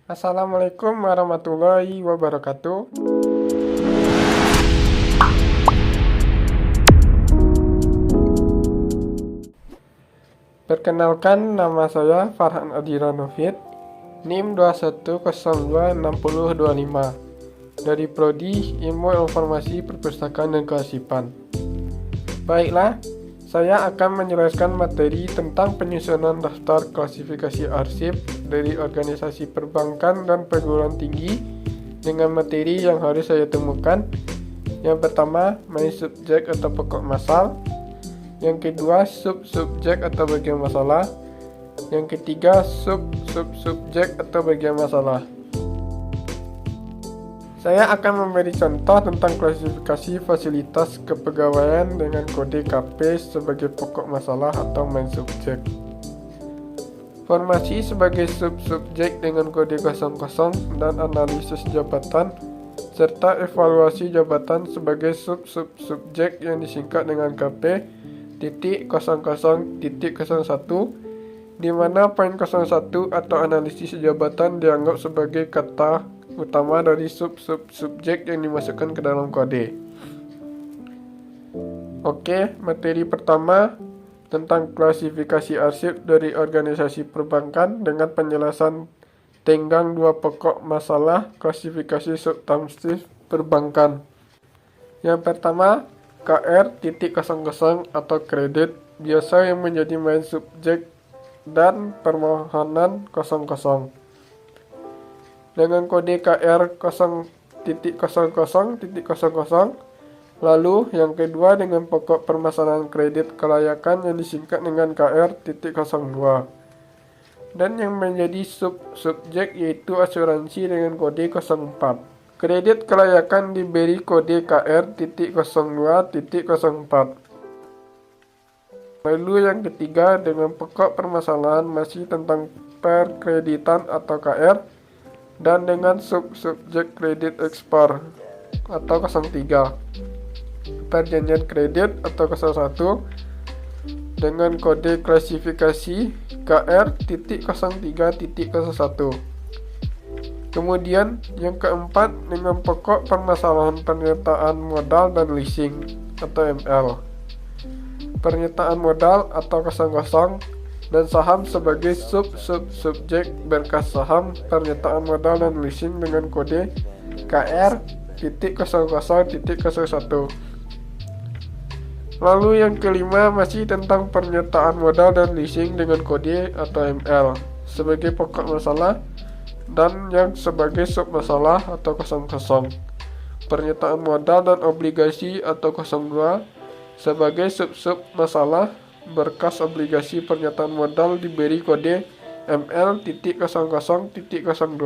Assalamualaikum warahmatullahi wabarakatuh. Perkenalkan, nama saya Farhan Adira Novit, NIM 21026025 dari Prodi Ilmu Informasi Perpustakaan dan Kearsipan. Baiklah, saya akan menjelaskan materi tentang penyusunan daftar klasifikasi arsip dari organisasi perbankan dan perguruan tinggi dengan materi yang harus saya temukan. Yang pertama, main subjek atau pokok masal. Yang kedua, sub-subjek atau bagian masalah. Yang ketiga, sub-subjek atau bagian masalah. Saya akan memberi contoh tentang klasifikasi fasilitas kepegawaian dengan kode KP sebagai pokok masalah atau main subjek. Formasi sebagai sub-subjek dengan kode 00 dan analisis jabatan serta evaluasi jabatan sebagai sub-subjek yang disingkat dengan KP titik 00 titik 01, di mana poin 01 atau analisis jabatan dianggap sebagai kata utama dari sub-subjek yang dimasukkan ke dalam kode. Oke, materi pertama tentang klasifikasi arsip dari organisasi perbankan dengan penjelasan tenggang dua pokok masalah klasifikasi substantif perbankan. Yang pertama, KR.00 atau kredit biasa yang menjadi main subjek dan permohonan 00 dengan kode KR 0.00.00. Lalu yang kedua dengan pokok permasalahan kredit kelayakan yang disingkat dengan KR.02 dan yang menjadi sub-subjek yaitu asuransi dengan kode 04. Kredit kelayakan diberi kode KR.02.04. Lalu yang ketiga dengan pokok permasalahan masih tentang perkreditan atau KR dan dengan sub-subjek kredit ekspor atau 03. Perjanjian kredit atau 01 dengan kode klasifikasi KR.03.01. Kemudian yang keempat dengan pokok permasalahan pernyataan modal dan leasing atau ML. Pernyataan modal atau 00 dan saham sebagai sub-subjek berkas saham pernyataan modal dan leasing dengan kode KR.00.01. Lalu yang kelima masih tentang pernyataan modal dan leasing dengan kode atau ML sebagai pokok masalah dan yang sebagai submasalah atau 00. Pernyataan modal dan obligasi atau 02 sebagai sub-sub masalah berkas obligasi pernyataan modal diberi kode ML.00.02.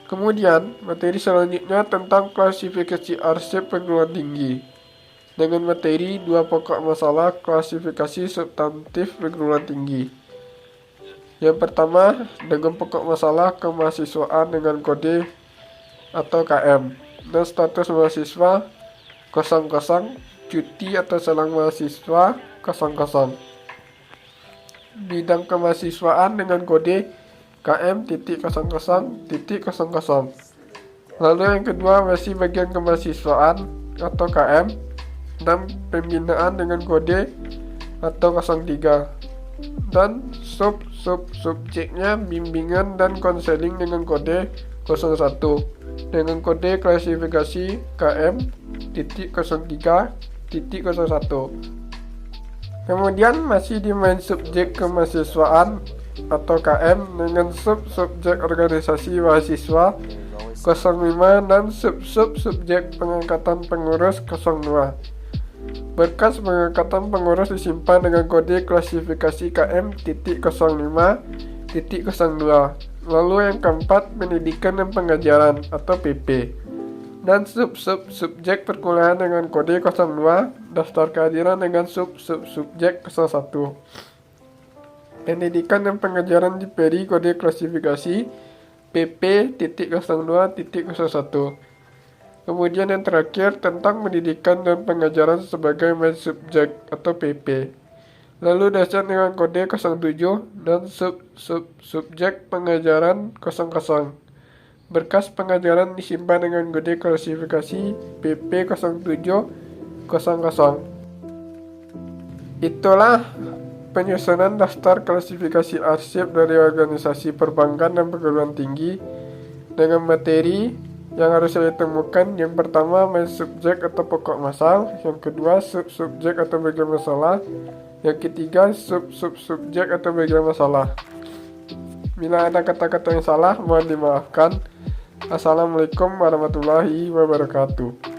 Kemudian materi selanjutnya tentang klasifikasi arsip perguruan tinggi dengan materi dua pokok masalah klasifikasi substantif perguruan tinggi. Yang pertama dengan pokok masalah kemahasiswaan dengan kode atau KM dan status mahasiswa 00, cuti atau selang mahasiswa 00. Bidang kemahasiswaan dengan kode KM.00.00. Lalu yang kedua masih bagian kemahasiswaan atau KM dan pembinaan dengan kode atau 03 dan sub-subjeknya bimbingan dan konseling dengan kode 01 dengan kode klasifikasi KM.03.01. Kemudian masih di main subjek kemahasiswaan atau KM dengan sub-subjek organisasi mahasiswa 05 dan sub-subjek pengangkatan pengurus 02. Berkas pengangkatan pengurus disimpan dengan kode klasifikasi KM.05.02. Lalu yang keempat, pendidikan dan pengajaran atau PP dan sub-subjek perkuliahan dengan kode 02, daftar kehadiran dengan sub-subjek 01. Pendidikan dan pengajaran diberi kode klasifikasi PP.02.01. Kemudian yang terakhir tentang pendidikan dan pengajaran sebagai main subjek atau PP. Lalu dasar dengan kode 07 dan subjek pengajaran 00. Berkas pengajaran disimpan dengan kode klasifikasi PP0700. Itulah penyusunan daftar klasifikasi arsip dari organisasi perbankan dan perguruan tinggi dengan materi yang harus saya temukan. Yang pertama, main subjek atau pokok masal. Yang kedua, subjek atau bagian masalah. Yang ketiga, subjek atau bagian masalah. Bila ada kata-kata yang salah, mohon dimaafkan. Assalamualaikum warahmatullahi wabarakatuh.